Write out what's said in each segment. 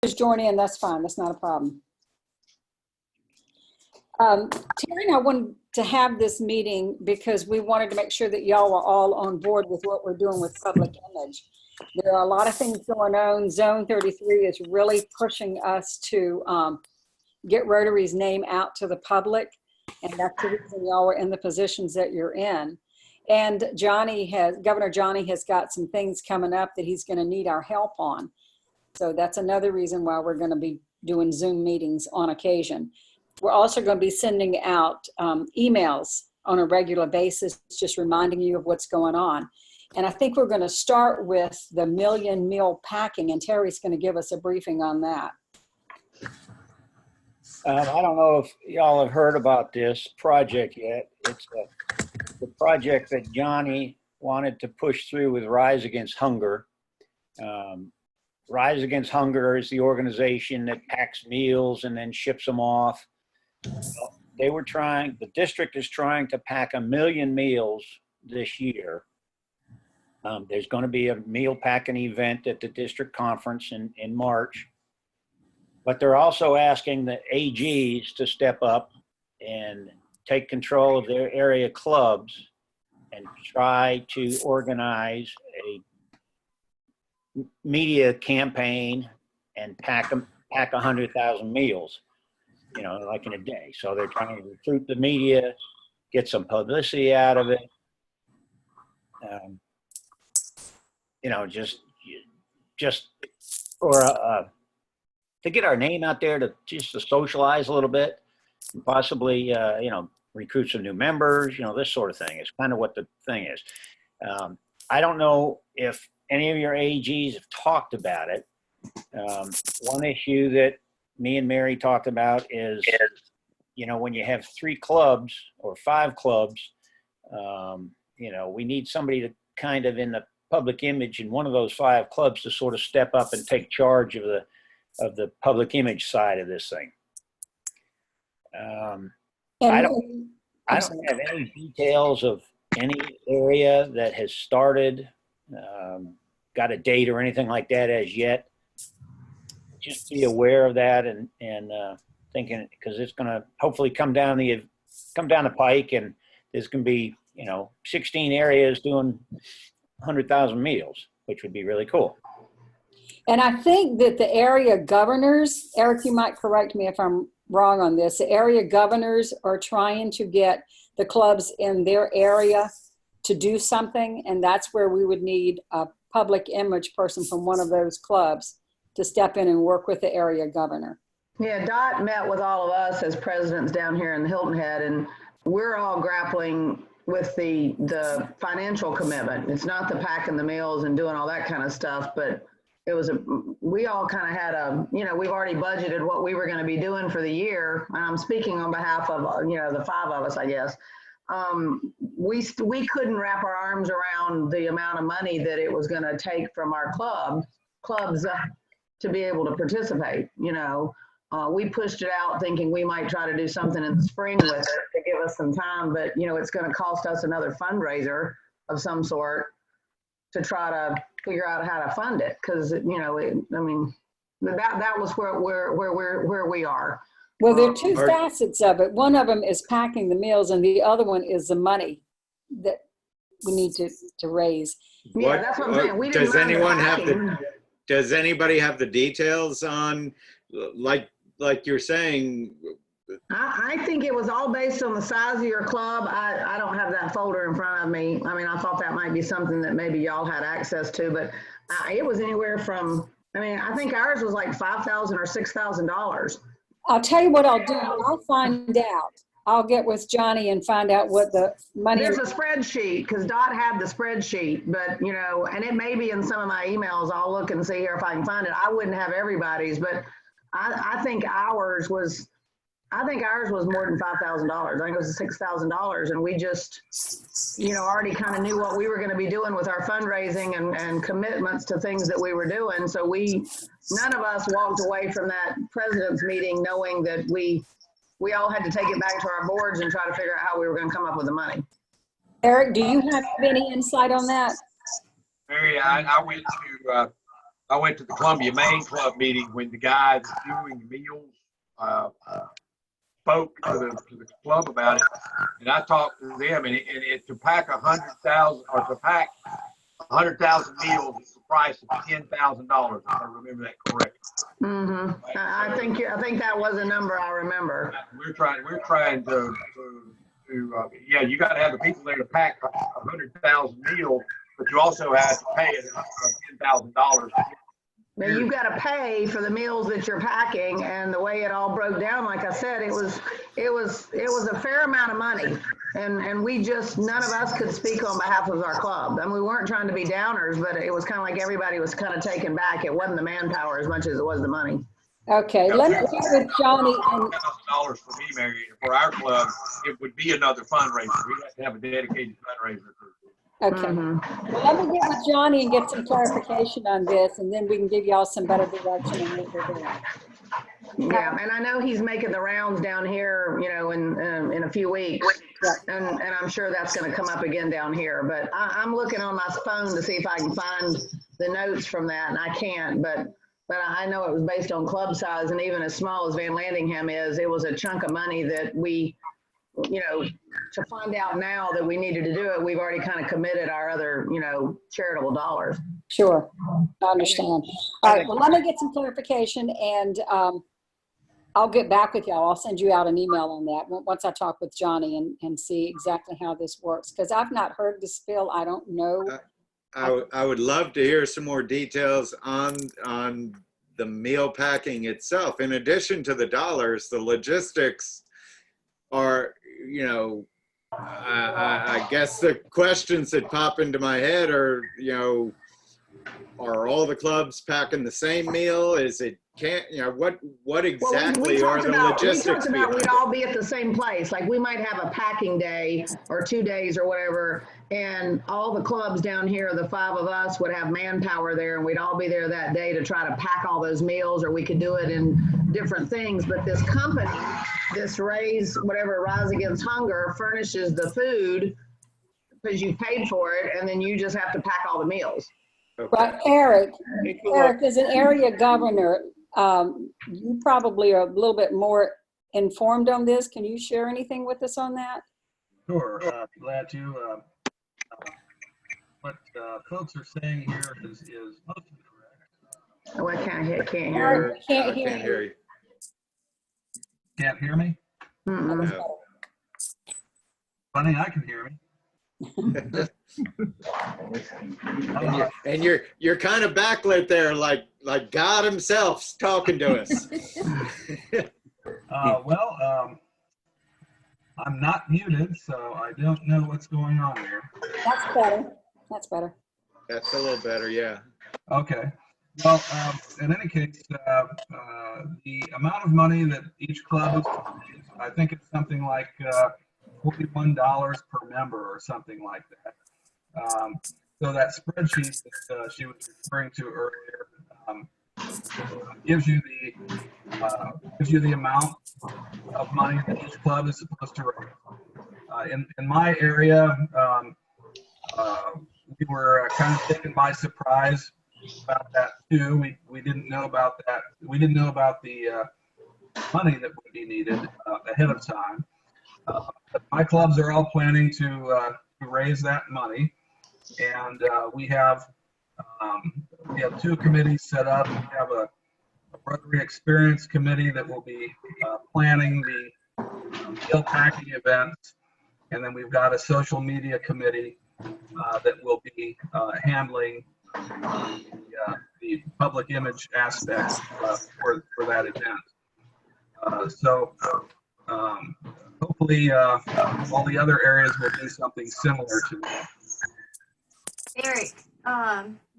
just join in, that's fine. That's not a problem. Terry and I wanted to have this meeting because we wanted to make sure that y'all were all on board with what we're doing with public image. There are a lot of things going on. Zone 33 is really pushing us to get Rotary's name out to the public. And that's the reason y'all are in the positions that you're in. And Governor Johnny has got some things coming up that he's going to need our help on. So that's another reason why we're going to be doing Zoom meetings on occasion. We're also going to be sending out emails on a regular basis, just reminding you of what's going on. And I think we're going to start with the million meal packing, and Terry's going to give us a briefing on that. I don't know if y'all have heard about this project yet. It's the project that Johnny wanted to push through with Rise Against Hunger. Rise Against Hunger is the organization that packs meals and then ships them off. The district is trying to pack 1 million meals this year. There's going to be a meal packing event at the district conference in March. But they're also asking the AGs to step up and take control of their area clubs and try to organize a media campaign and pack 100,000 meals, like in a day. So they're trying to recruit the media, get some publicity out of it. Just for to get our name out there, to socialize a little bit, and possibly recruit some new members, this sort of thing is kind of what the thing is. I don't know if any of your AGs have talked about it. One issue that me and Mary talked about is, when you have 3 clubs or 5 clubs, we need somebody to kind of in the public image in one of those 5 clubs to sort of step up and take charge of the public image side of this thing. I don't have any details of any area that has started, got a date or anything like that as yet. Just be aware of that and thinking, because it's going to hopefully come down the pike, and there's going to be 16 areas doing 100,000 meals, which would be really cool. And I think that the area governors, Eric, you might correct me if I'm wrong on this, the area governors are trying to get the clubs in their area to do something, and that's where we would need a public image person from one of those clubs to step in and work with the area governor. Yeah, Dot met with all of us as presidents down here in the Hilton Head, and we're all grappling with the financial commitment. It's not the packing the meals and doing all that kind of stuff, but we all kind of had we've already budgeted what we were going to be doing for the year. And I'm speaking on behalf of, the 5 of us, I guess. We couldn't wrap our arms around the amount of money that it was going to take from our clubs to be able to participate. We pushed it out thinking we might try to do something in the spring with it to give us some time, but it's going to cost us another fundraiser of some sort to try to figure out how to fund it, because that was where we are. Well, there are 2 facets of it. One of them is packing the meals, and the other one is the money that we need to raise. Yeah, that's what I'm saying. We does anyone have does anybody have the details on, like you're saying? I think it was all based on the size of your club. I don't have that folder in front of me. I thought that might be something that maybe y'all had access to, but it was anywhere from, I think ours was like $5,000 or $6,000. I'll tell you what I'll do. I'll find out. I'll get with Johnny and find out what the money is. There's a spreadsheet, because Dot had the spreadsheet, but, and it may be in some of my emails. I'll look and see here if I can find it. I wouldn't have everybody's, but I think ours was more than $5,000. I think it was $6,000, and we just, already kind of knew what we were going to be doing with our fundraising and commitments to things that we were doing. So none of us walked away from that president's meeting knowing that we all had to take it back to our boards and try to figure out how we were going to come up with the money. Eric, do you have any insight on that? Mary, I went to I went to the Columbia Main Club meeting when the guy that's doing the meals spoke to the club about it, and I talked to them, and to pack 100,000 or to pack 100,000 meals is the price of $10,000. If I remember that correctly. Mm-hmm. I think that was a number I remember. We're trying to yeah, you got to have the people there to pack 100,000 meals, but you also have to pay $10,000. Now you've got to pay for the meals that you're packing, and the way it all broke down, like I said, it was a fair amount of money, and we just, none of us could speak on behalf of our club. I mean, we weren't trying to be downers, but it was kind of like everybody was kind of taken back. It wasn't the manpower as much as it was the money. Okay, let me get with Johnny and $1,000 for me, Mary, for our club, it would be another fundraiser. We have to have a dedicated fundraiser. okay. Mm-hmm. Well, let me get with Johnny and get some clarification on this, and then we can give y'all some better direction on what we're doing. Yeah, and I know he's making the rounds down here, you know, in a few weeks, and I'm sure that's going to come up again down here. But I'm looking on my phone to see if I can find the notes from that, and I can't. But I know it was based on club size, and even as small as Van Landingham is, it was a chunk of money that we, you know, to find out now that we needed to do it, we've already kind of committed our other, you know, charitable dollars. Sure, I understand. All right, well, let me get some clarification, and I'll get back with y'all. I'll send you out an email on that once I talk with Johnny and see exactly how this works, because I've not heard the spill. I don't know. I would love to hear some more details on the meal packing itself. In addition to the dollars, the logistics are, you know, I guess the questions that pop into my head are, you know, are all the clubs packing the same meal? Is it you know, what exactly are the logistics? We talked about behind we'd it? all be at the same place. Like we might have a packing day or 2 days or whatever, and all the clubs down here, the 5 of us would have manpower there, and we'd all be there that day to try to pack all those meals, or we could do it in different things. But this company, this Rise Against Hunger, furnishes the food because you paid for it, and then you just have to pack all the meals. Okay. But Eric, as an area governor, you probably are a little bit more informed on this. Can you share anything with us on that? Sure, glad to. What folks are saying here is mostly correct. Oh, I can't hear. Eric, we can't I hear can't hear you. Can't hear me? Mm-mm. No. Funny, I can hear me. And you're kind of backlit there, like God himself's talking to us. Well, I'm not muted, so I don't know what's going on here. That's better. That's better. That's a little better, yeah. Okay. Well, in any case, the amount of money that each club is, I think it's something like $41 per member or something like that. So that spreadsheet that she was referring to earlier gives you the amount of money that each club is supposed to raise. In my area, we were kind of taken by surprise about that too. We didn't know about that. We didn't know about the money that would be needed ahead of time. But my clubs are all planning to raise that money, and we have 2 committees set up. We have a Rotary Experience Committee that will be planning the meal packing events, and then we've got a social media committee that will be handling the public image aspects for that event. So hopefully all the other areas will do something similar to that. Eric,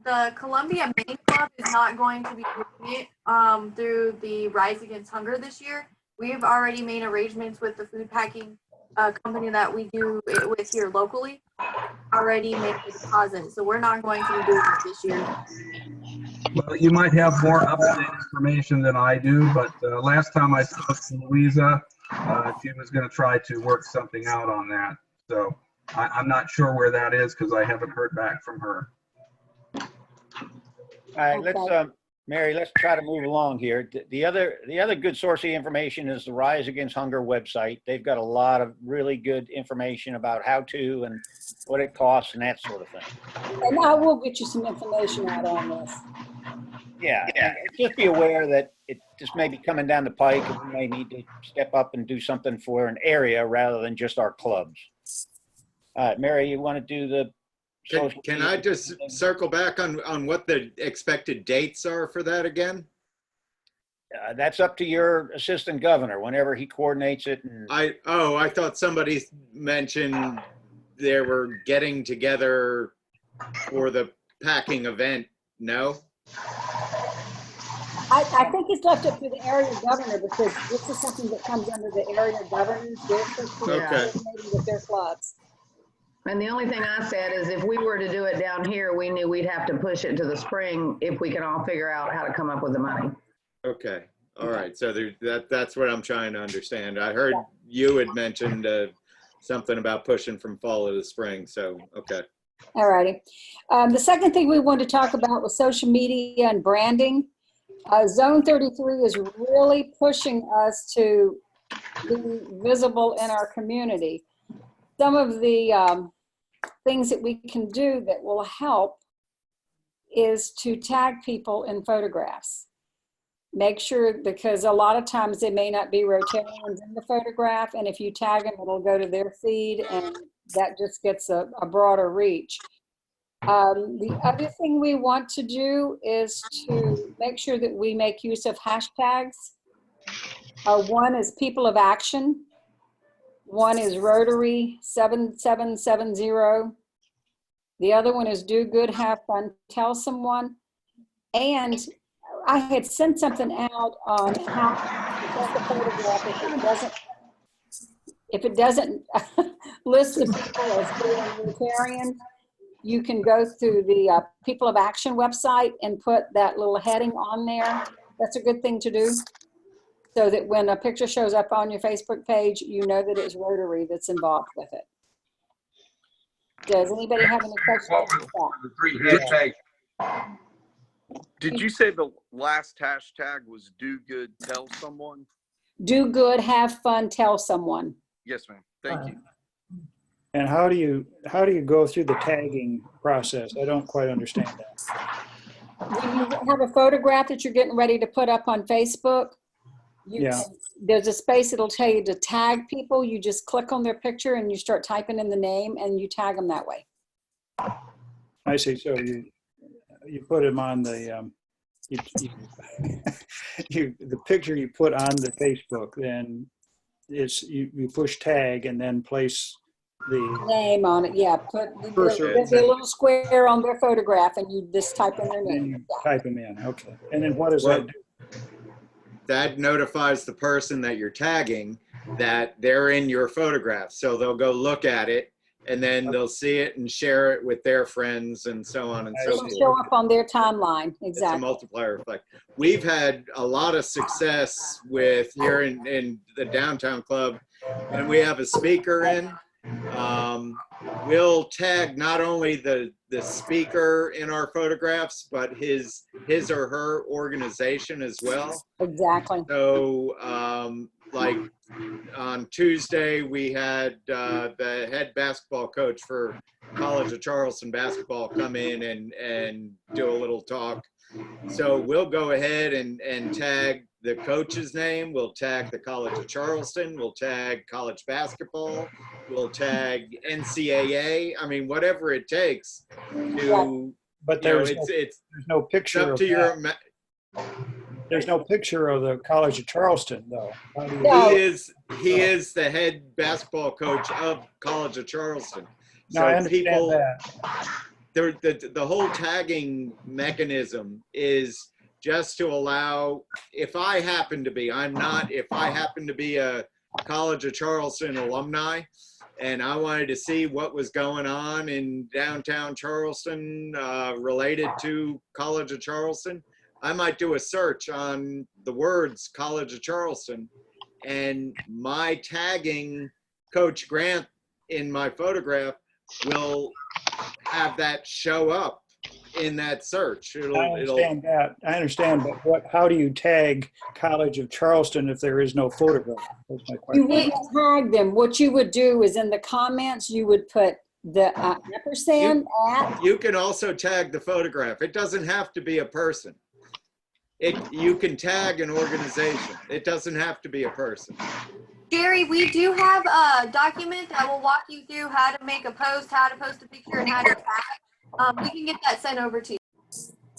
the Columbia Main Club is not going to be doing it through the Rise Against Hunger this year. We've already made arrangements with the food packing company that we do it with here locally, already made the deposit. So we're not going to be doing it this year. Well, you might have more up-to-date information than I do, but last time I spoke to Louisa, she was going to try to work something out on that. So I'm not sure where that is because I haven't heard back from her. All right, let's, Okay. Mary, let's try to move along here. The other good source of information is the Rise Against Hunger website. They've got a lot of really good information about how to and what it costs and that sort of thing. And I will get you some information out on this. Yeah, and just be aware that it just may be coming down the pike, and we may need to step up and do something for an area rather than just our clubs. All right, Mary, you want to do the social Can I media just thing? circle back on what the expected dates are for that again? That's up to your assistant governor whenever he coordinates it. And I thought somebody mentioned they were getting together for the packing event. No? I think it's left up to the area governor because this is something that comes under the area governors. They're Okay. coordinating with their clubs. And the only thing I said is if we were to do it down here, we knew we'd have to push it to the spring if we can all figure out how to come up with the money. Okay. All right. So that's what I'm trying to understand. I heard you had mentioned something about pushing from fall to the spring. So, okay. All righty. The second thing we wanted to talk about was social media and branding. Zone 33 is really pushing us to be visible in our community. Some of the things that we can do that will help is to tag people in photographs. Make sure, because a lot of times they may not be Rotarians in the photograph, and if you tag them, it'll go to their feed, and that just gets a broader reach. The other thing we want to do is to make sure that we make use of hashtags. One is People of Action. One is Rotary 7770. The other one is Do Good, Have Fun, Tell Someone. And I had sent something out on how to take a photograph if it doesn't list the people as being Rotarian. You can go through the People of Action website and put that little heading on there. That's a good thing to do, so that when a picture shows up on your Facebook page, you know that it's Rotary that's involved with it. Does anybody have any questions What about were the three hashtags? Did you say the last hashtag was do good, tell someone? that? Do good, have fun, tell someone. Yes, ma'am. Thank you. And how do you go through the tagging process? I don't quite understand that. When you have a photograph that you're getting ready to put up on Facebook, there's a space that'll tell you to tag people. You just click on their picture and you start typing in the name and you tag them that way. I see. So you put them on the the picture you put on the Facebook, then it's you push tag and then place the Name on it, yeah. There's a little square on their photograph and you just type in their then name. you type them in. Okay. And then what does that do? That notifies the person that you're tagging that they're in your photograph. So they'll go look at it and then they'll see it and share it with their friends and so on and so It'll forth. show up on their timeline, It's a exactly. multiplier effect. We've had a lot of success with here in the downtown club, and we have a speaker in. We'll tag not only the speaker in our photographs, but his or her organization as well. Exactly. So, like on Tuesday, we had the head basketball coach for College of Charleston basketball come in and do a little talk. So we'll go ahead and tag the coach's name. We'll tag the College of Charleston. We'll tag college basketball. We'll tag NCAA. I mean, whatever it takes to, But you know, there's it's no picture up of to your, that. There's no picture of the College of Charleston, though. How do you- No. he is the head basketball coach of College of Charleston. No, I understand that. The whole tagging mechanism is just to allow, if I happen to be a College of Charleston alumni and I wanted to see what was going on in downtown Charleston related to College of Charleston, I might do a search on the words College of Charleston, and my tagging Coach Grant in my photograph will have that show up in that search. I It'll understand that. I understand, but how do you tag College of Charleston if there is no photograph? That's my You question. wouldn't tag them. What you would do is in the comments, you would put the ampersand at. you can also tag the photograph. It doesn't have to be a person. You can tag an organization. It doesn't have to be a person. Jerry, we do have a document that will walk you through how to make a post, how to post a picture, and how to tag. We can get that sent over to you.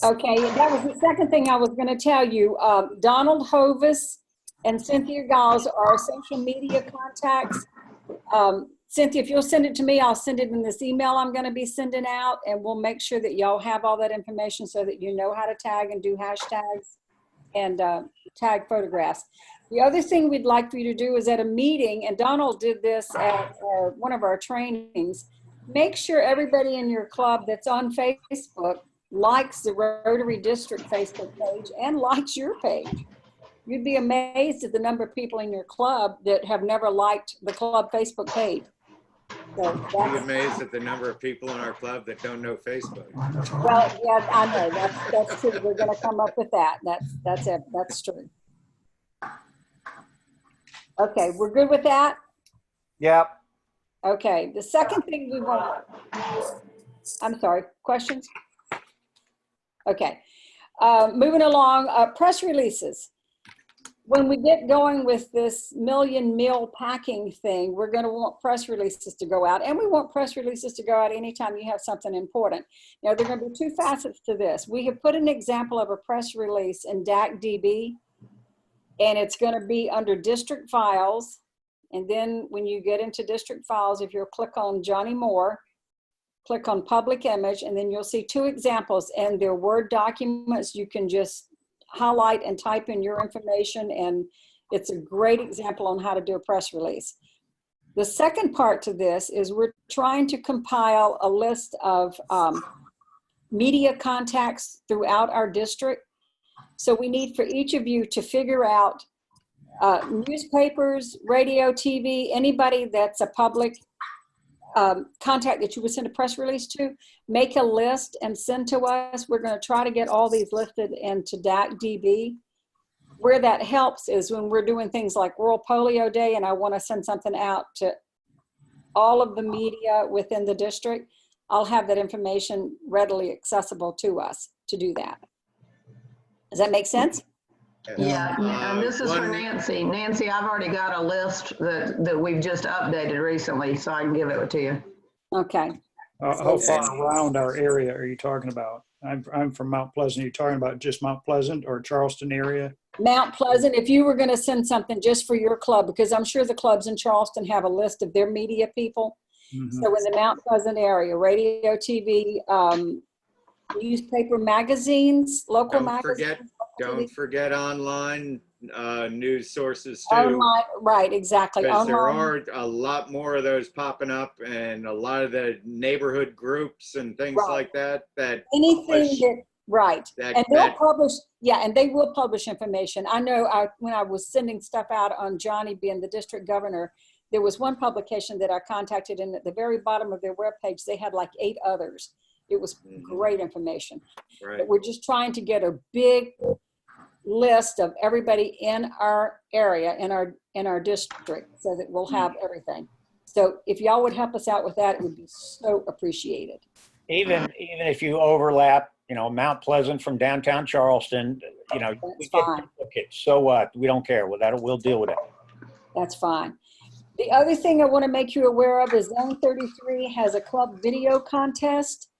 Okay, that was the second thing I was going to tell you. Donald Hovis and Cynthia Gauls are our social media contacts. Cynthia, if you'll send it to me, I'll send it in this email I'm going to be sending out, and we'll make sure that y'all have all that information so that you know how to tag and do hashtags and tag photographs. The other thing we'd like for you to do is at a meeting, and Donald did this at one of our trainings, make sure everybody in your club that's on Facebook likes the Rotary District Facebook page and likes your page. You'd be amazed at the number of people in your club that have never liked the club Facebook page. So Be amazed at the number of people in our club that don't know Facebook. well, yeah, I know that's true. We're going to come up with that. That's it. That's true. Okay, we're good with that. Yep. Okay, the second thing we want. I'm sorry. Questions? Okay, moving along. Press releases. When we get going with this million meal packing thing, we're going to want press releases to go out, and we want press releases to go out anytime you have something important. Now, there are going to be two facets to this. We have put an example of a press release in DAC-DB, and it's going to be under district files. And then when you get into district files, if you'll click on Johnny Moore, click on public image, and then you'll see two examples, and they're Word documents. You can just highlight and type in your information, and it's a great example on how to do a press release. The second part to this is we're trying to compile a list of media contacts throughout our district. So we need for each of you to figure out newspapers, radio, TV, anybody that's a public contact that you would send a press release to, make a list and send to us. We're going to try to get all these listed into DAC-DB. Where that helps is when we're doing things like World Polio Day and I want to send something out to all of the media within the district, I'll have that information readily accessible to us to do that. Does that make sense? Yeah, and this is for Nancy. Nancy, I've already got a list that we've just updated recently, so I can give it to you. Okay. How far around our area are you talking about? I'm from Mount Pleasant. Are you talking about just Mount Pleasant or Charleston area? Mount Pleasant, if you were going to send something just for your club, because I'm sure the clubs in Charleston have a list of their media people. Mm-hmm. So in the Mount Pleasant area, radio, TV, newspaper, magazines, local magazines. Don't forget online news sources too. Online, right, exactly. Because there Online. are a lot more of those popping up, and a lot of the neighborhood groups and things Right. like that. Anything publish that, right. that- And they'll that- publish, yeah, and they will publish information. I know when I was sending stuff out on Johnny being the district governor, there was one publication that I contacted, and at the very bottom of their webpage, they had like 8 others. It was great information. Right. But we're just trying to get a big list of everybody in our area, in our district, so that we'll have everything. So if y'all would help us out with that, it would be so appreciated. Even if you overlap, Mount Pleasant from downtown Charleston, we That's get fine. duplicates. So what? We don't care. We'll deal with it. That's fine. The other thing I want to make you aware of is Zone 33 has a club video contest.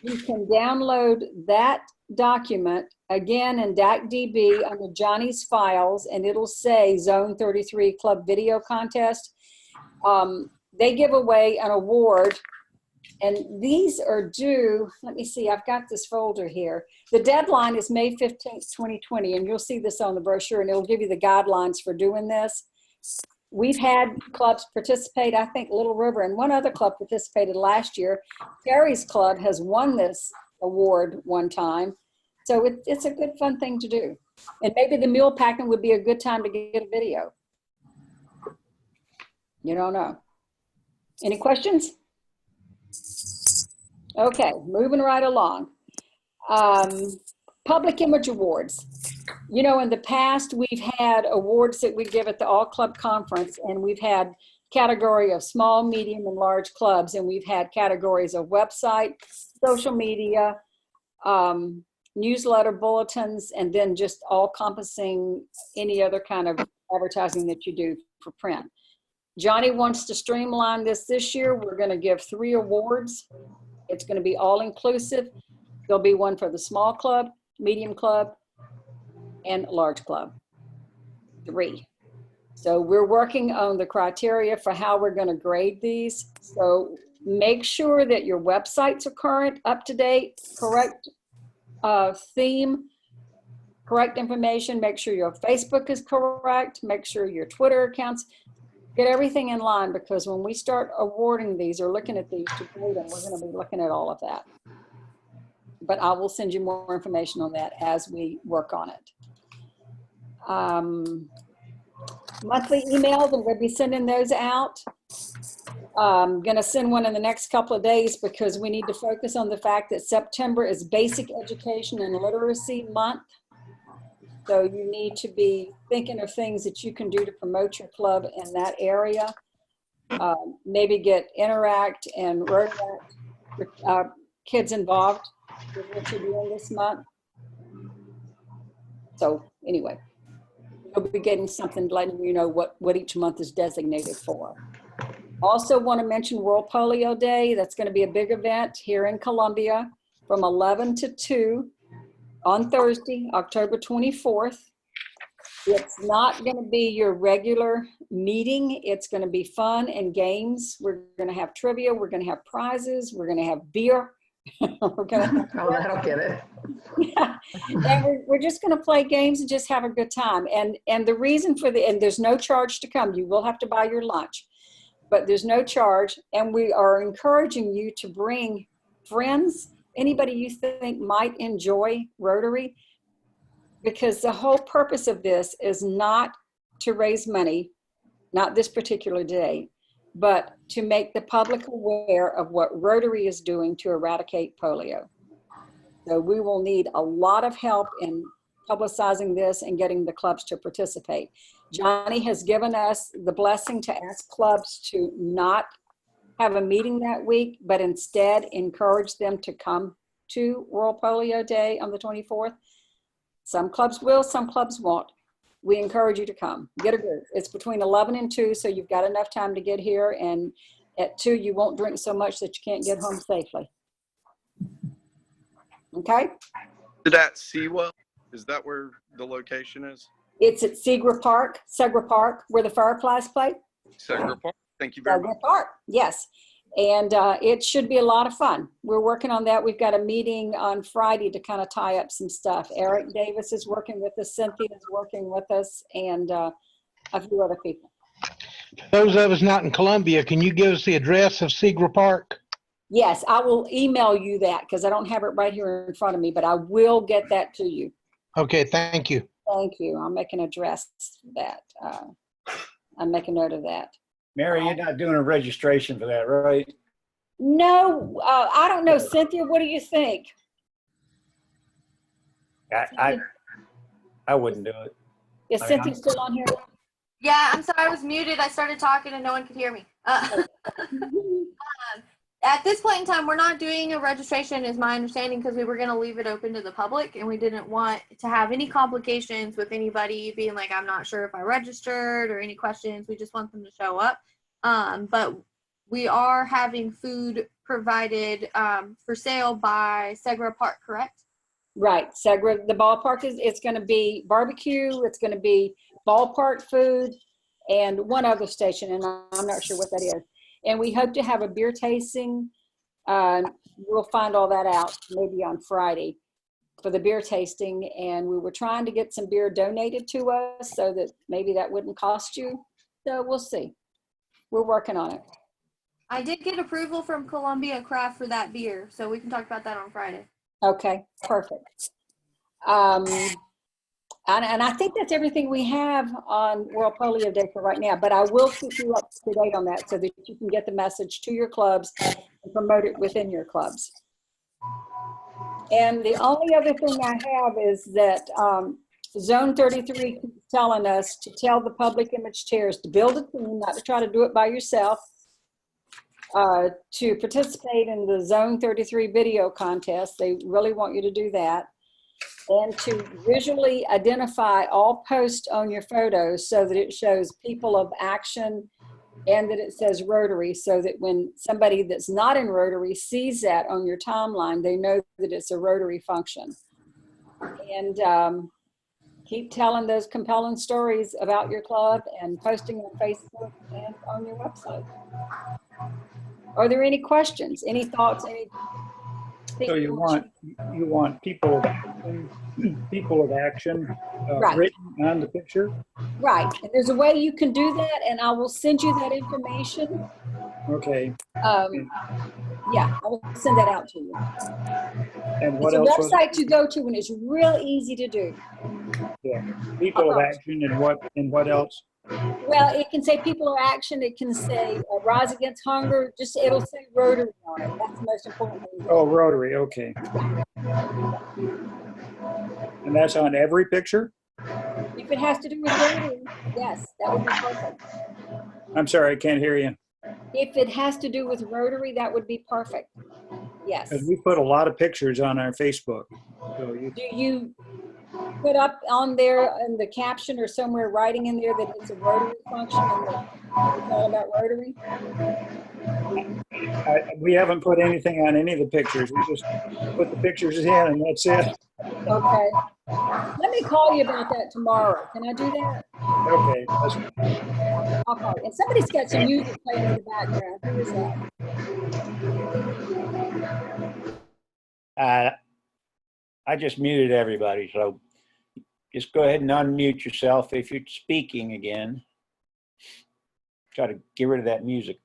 You can download that document again in DAC-DB under Johnny's files, and it'll say Zone 33 Club Video Contest. They give away an award, and these are due, let me see, I've got this folder here. The deadline is May 15th, 2020, and you'll see this on the brochure, and it'll give you the guidelines for doing this. We've had clubs participate. I think Little River and one other club participated last year. Terry's club has won this award one time. So it's a good, fun thing to do. And maybe the meal packing would be a good time to get a video. You don't know. Any questions? Okay, moving right along. Public Image Awards. You know, in the past, we've had awards that we give at the All Club Conference, and we've had category of small, medium, and large clubs, and we've had categories of website, social media, newsletter, bulletins, and then just all encompassing any other kind of advertising that you do for print. Johnny wants to streamline this year. We're going to give 3 awards. It's going to be all inclusive. There'll be one for the small club, medium club, and large club. 3. So we're working on the criteria for how we're going to grade these. So make sure that your websites are current, up to date, correct theme, correct information. Make sure your Facebook is correct. Make sure your Twitter accounts, get everything in line, because when we start awarding these or looking at these to grade them, we're going to be looking at all of that. But I will send you more information on that as we work on it. Monthly emails, I'm going to be sending those out. I'm going to send one in the next couple of days because we need to focus on the fact that September is Basic Education and Literacy Month. So you need to be thinking of things that you can do to promote your club in that area. Maybe get Interact and Rotaract kids involved with what you're doing this month. So anyway, you'll be getting something letting you know what each month is designated for. Also want to mention World Polio Day. That's going to be a big event here in Columbia from 11 to 2 on Thursday, October 24th. It's not going to be your regular meeting. It's going to be fun and games. We're going to have trivia. We're going to have prizes. We're going to have beer. We're going to Oh, that'll get it. yeah. And we're just going to play games and just have a good time. And the reason for and there's no charge to come. You will have to buy your lunch, but there's no charge. And we are encouraging you to bring friends, anybody you think might enjoy Rotary, because the whole purpose of this is not to raise money, not this particular day, but to make the public aware of what Rotary is doing to eradicate polio. So we will need a lot of help in publicizing this and getting the clubs to participate. Johnny has given us the blessing to ask clubs to not have a meeting that week, but instead encourage them to come to World Polio Day on the 24th. Some clubs will, some clubs won't. We encourage you to come. Get a group. It's between 11 and 2, so you've got enough time to get here. And at 2, you won't drink so much that you can't get home safely. Okay? Is that Sewell? Is that where the location is? It's at Segra Park, where the Fireflies play. Segra Park. Thank you very much. Segra Park, yes. And it should be a lot of fun. We're working on that. We've got a meeting on Friday to kind of tie up some stuff. Eric Davis is working with us. Cynthia is working with us, and a few other people. Those of us not in Columbia, can you give us the address of Segra Park? Yes, I will email you that because I don't have it right here in front of me, but I will get that to you. Okay, thank you. Thank you. I'll make an address for that. I'll make a note of that. Mary, you're not doing a registration for that, right? No, I don't know. Cynthia, what do you think? I wouldn't do it. Is Cynthia still on here? Yeah, I'm sorry, I was muted. I started talking and no one could hear me. At this point in time, we're not doing a registration, is my understanding, because we were going to leave it open to the public, and we didn't want to have any complications with anybody being like, I'm not sure if I registered, or any questions. We just want them to show up. But we are having food provided for sale by Segra Park, correct? Right. Segra, the ballpark it's going to be barbecue. It's going to be ballpark food and one other station, and I'm not sure what that is. And we hope to have a beer tasting. We'll find all that out maybe on Friday for the beer tasting. And we were trying to get some beer donated to us so that maybe that wouldn't cost you. So we'll see. We're working on it. I did get approval from Columbia Craft for that beer, so we can talk about that on Friday. Okay, perfect. And I think that's everything we have on World Polio Day for right now, but I will keep you up to date on that so that you can get the message to your clubs and promote it within your clubs. And the only other thing I have is that Zone 33 keeps telling us to tell the public image chairs to build a team, not to try to do it by yourself, to participate in the Zone 33 video contest. They really want you to do that. And to visually identify all posts on your photos so that it shows people of action and that it says Rotary, so that when somebody that's not in Rotary sees that on your timeline, they know that it's a Rotary function. And keep telling those compelling stories about your club and posting on Facebook and on your website. Are there any questions, any thoughts, any? So you want people of action Right. written on the picture? Right, and there's a way you can do that, and I will send you that information. Okay. Yeah, I will send that out to you. And what It's a else was website to go to, and it's real easy to do. yeah. People of action and what else? Well, it can say people of action. It can say Rise Against Hunger. Just it'll say Rotary on it. That's the most important thing. Oh, Rotary, okay. And that's on every picture? If it has to do with Rotary, yes, that would be perfect. I'm sorry, I can't hear you. If it has to do with Rotary, that would be perfect. Yes. Because we put a lot of pictures on our Facebook. So you, Do you put up on there in the caption or somewhere writing in there that it's a Rotary function and that it's all about Rotary? we haven't put anything on any of the pictures. We just put the pictures in and that's it. Okay. Let me call you about that tomorrow. Can I do that? Okay. I'll call you. And somebody's got some music playing in the background. Who is that? I just muted everybody, so just go ahead and unmute yourself if you're speaking again. Try to get rid of that music.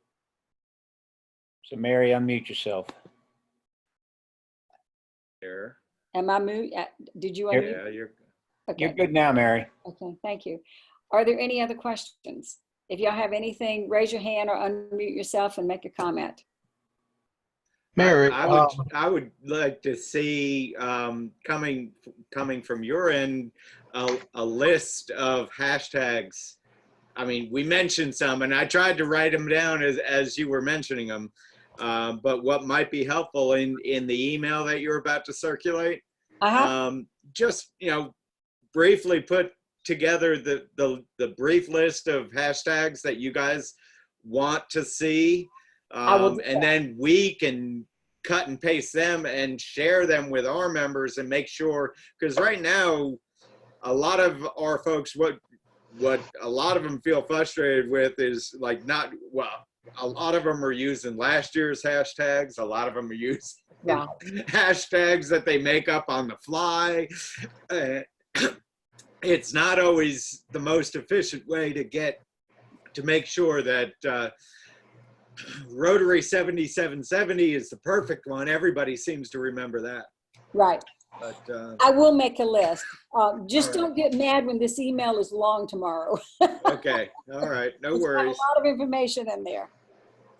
So Mary, unmute yourself. There. Am I mute? Did you unmute? Yeah, you're. Okay. You're good now, Mary. Okay, thank you. Are there any other questions? If y'all have anything, raise your hand or unmute yourself and make a comment. Mary, I would like to see coming from your end a list of hashtags. I mean, we mentioned some, and I tried to write them down as you were mentioning them. But what might be helpful in the email that you're about to circulate, just briefly put together the brief list of hashtags that you guys want to see. And then we can cut and paste them and share them with our members and make sure, because right now, a lot of our folks, what a lot of them feel frustrated with is like a lot of them are using last year's hashtags. A lot of them are using hashtags that they make up on the fly. It's not always the most efficient way to make sure that Rotary 7770 is the perfect one. Everybody seems to remember that. Right. But I will make a list. Just don't get mad when this email is long tomorrow. okay. All right. No worries. A lot of information in there.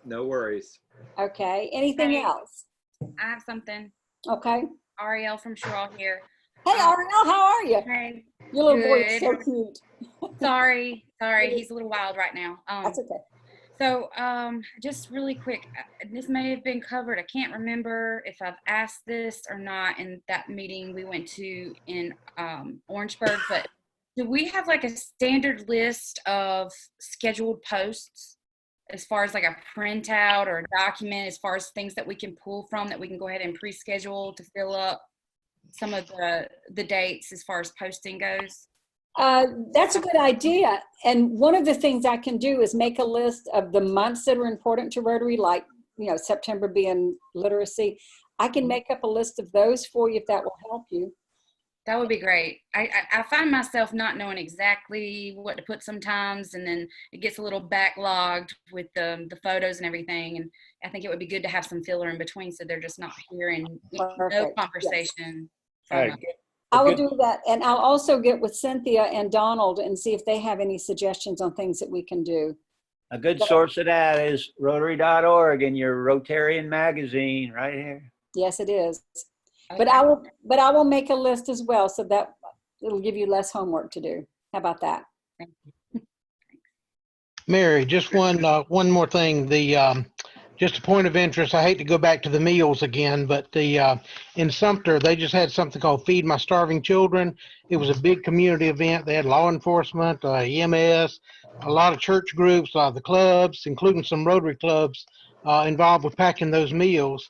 No worries. Okay. Anything else? I have something. Okay. Ariel from Sherrill here. Hey, Ariel, how are you? Hey. Your little boy is Good. so cute. Sorry. He's a little wild right now. That's okay. So, just really quick, this may have been covered. I can't remember if I've asked this or not in that meeting we went to in Orangeburg, but do we have like a standard list of scheduled posts as far as like a printout or a document, as far as things that we can pull from that we can go ahead and pre-schedule to fill up some of the dates as far as posting goes? That's a good idea. And one of the things I can do is make a list of the months that are important to Rotary, like, September being literacy. I can make up a list of those for you if that will help you. That would be great. I find myself not knowing exactly what to put sometimes, and then it gets a little backlogged with the photos and everything. And I think it would be good to have some filler in between so they're just not hearing no Perfect. conversation. Yes. I will do that. And I'll also get with Cynthia and Donald and see if they have any suggestions on things that we can do. A good source of that is Rotary.org and your Rotarian magazine right here. Yes, it is. But I will make a list as well, so that it'll give you less homework to do. How about that? Thank you. Mary, just one more thing. Just a point of interest. I hate to go back to the meals again, but in Sumter, they just had something called Feed My Starving Children. It was a big community event. They had law enforcement, EMS, a lot of church groups, a lot of the clubs, including some Rotary clubs involved with packing those meals.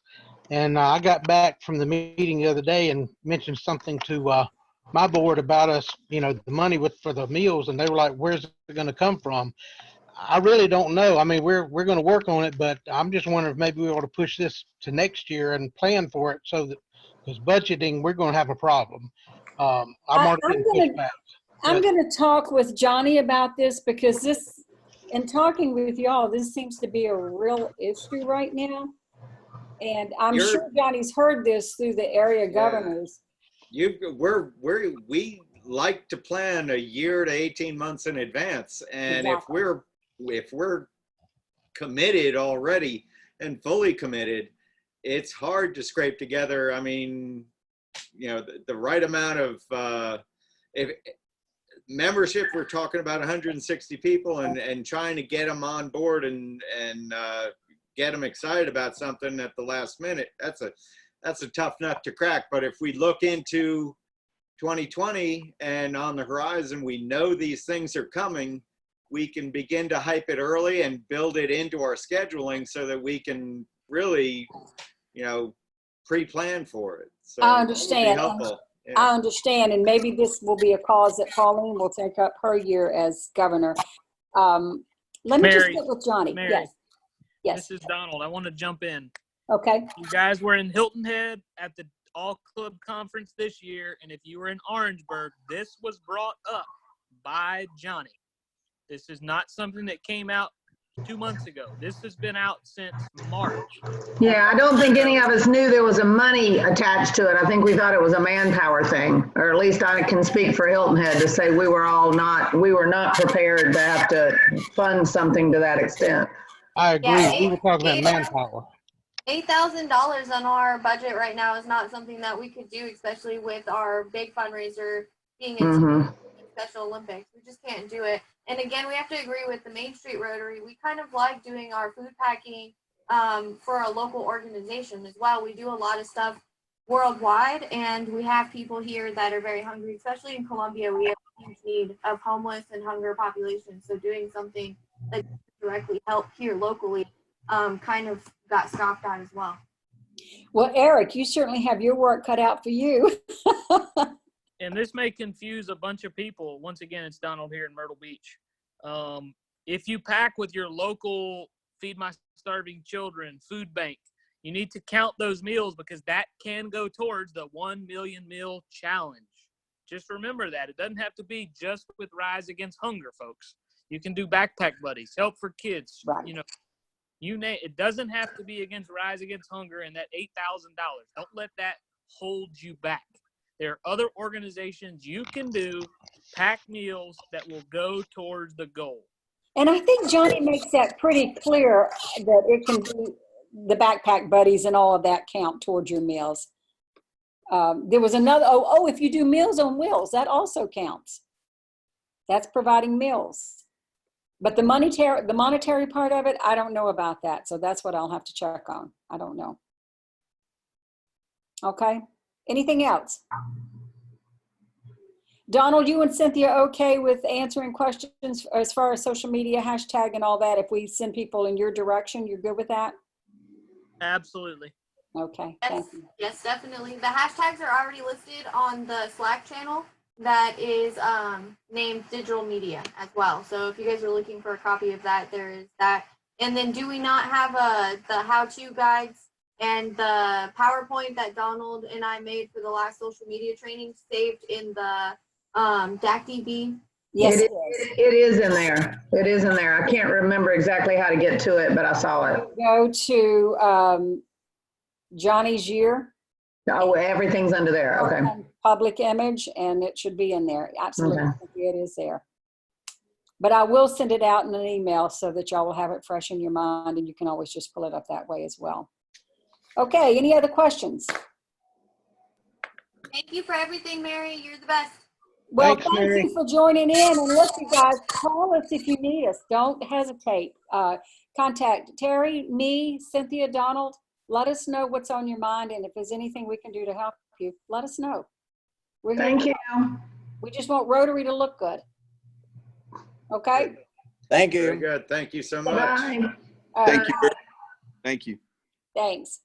And I got back from the meeting the other day and mentioned something to my board about us, the money for the meals, and they were like, "Where's it going to come from?" I really don't know. I mean, we're going to work on it, but I'm just wondering if maybe we ought to push this to next year and plan for it, so that, because budgeting, we're going to have a problem. I'm already getting pushed back. I'm going to talk with Johnny about this, because this, in talking with y'all, this seems to be a real issue right now. And I'm sure Johnny's heard this through the area governors. We like to plan a year to 18 months in advance. And Exactly. if we're committed already and fully committed, it's hard to scrape together. I mean, the right amount of membership. We're talking about 160 people, and trying to get them on board and get them excited about something at the last minute. That's a tough nut to crack. But if we look into 2020 and on the horizon, we know these things are coming, we can begin to hype it early and build it into our scheduling so that we can really, pre-plan for it. So I understand. Yeah. I understand. And maybe this will be a cause that Pauline will take up her year as governor. Let me just Mary, get with Johnny. Mary, Yes. Yes. This is Donald. I want to jump in. Okay. You guys were in Hilton Head at the All Club Conference this year, and if you were in Orangeburg, this was brought up by Johnny. This is not something that came out 2 months ago. This has been out since March. Yeah, I don't think any of us knew there was a money attached to it. I think we thought it was a manpower thing, or at least I can speak for Hilton Head to say we were not prepared to have to fund something to that extent. I agree. Yeah, We were talking about manpower. $8,000 on our budget right now is not something that we could do, especially with our big fundraiser being in Special Olympics. We just can't do it. And again, we have to agree with the Main Street Rotary. We kind of like doing our food packing for a local organization as well. We do a lot of stuff worldwide, and we have people here that are very hungry, especially in Columbia. We have a huge need of homeless and hunger population. So doing something that directly help here locally kind of got scoffed at as well. Well, Eric, you certainly have your work cut out for you. And this may confuse a bunch of people. Once again, it's Donald here in Myrtle Beach. If you pack with your local Feed My Starving Children food bank, you need to count those meals, because that can go towards the 1 million meal challenge. Just remember that. It doesn't have to be just with Rise Against Hunger, folks. You can do Backpack Buddies, Help for Kids. Right. It doesn't have to be against Rise Against Hunger and that $8,000. Don't let that hold you back. There are other organizations you can do, pack meals that will go towards the goal. And I think Johnny makes that pretty clear, that it can be the Backpack Buddies and all of that count towards your meals. There was another, if you do Meals on Wheels, that also counts. That's providing meals. But the monetary part of it, I don't know about that. So that's what I'll have to check on. I don't know. Okay. Anything else? Donald, you and Cynthia okay with answering questions as far as social media, hashtag and all that? If we send people in your direction, you're good with that? Absolutely. Okay. Yes, Thank you. yes, definitely. The hashtags are already listed on the Slack channel that is named Digital Media as well. So if you guys are looking for a copy of that, there is that. And then do we not have the how-to guides and the PowerPoint that Donald and I made for the last social media training saved in the DACDB? Yes, it is in there. It is in there. I can't remember exactly how to get to it, but I saw it. Go to Johnny's year. Oh, everything's under there. Okay. Public image, and it should be in there. Absolutely. Okay. It is there. But I will send it out in an email so that y'all will have it fresh in your mind, and you can always just pull it up that way as well. Okay, any other questions? Thank you for everything, Mary. You're the best. Well, Thanks, thank Mary. you for joining in. And look, you guys, call us if you need us. Don't hesitate. Contact Terry, me, Cynthia, Donald. Let us know what's on your mind. And if there's anything we can do to help you, let us know. We're here. Thank you. We just want Rotary to look good. Okay? Thank Very you. good. Thank you so much. Bye. All Thank right. you. Thank you. Thanks.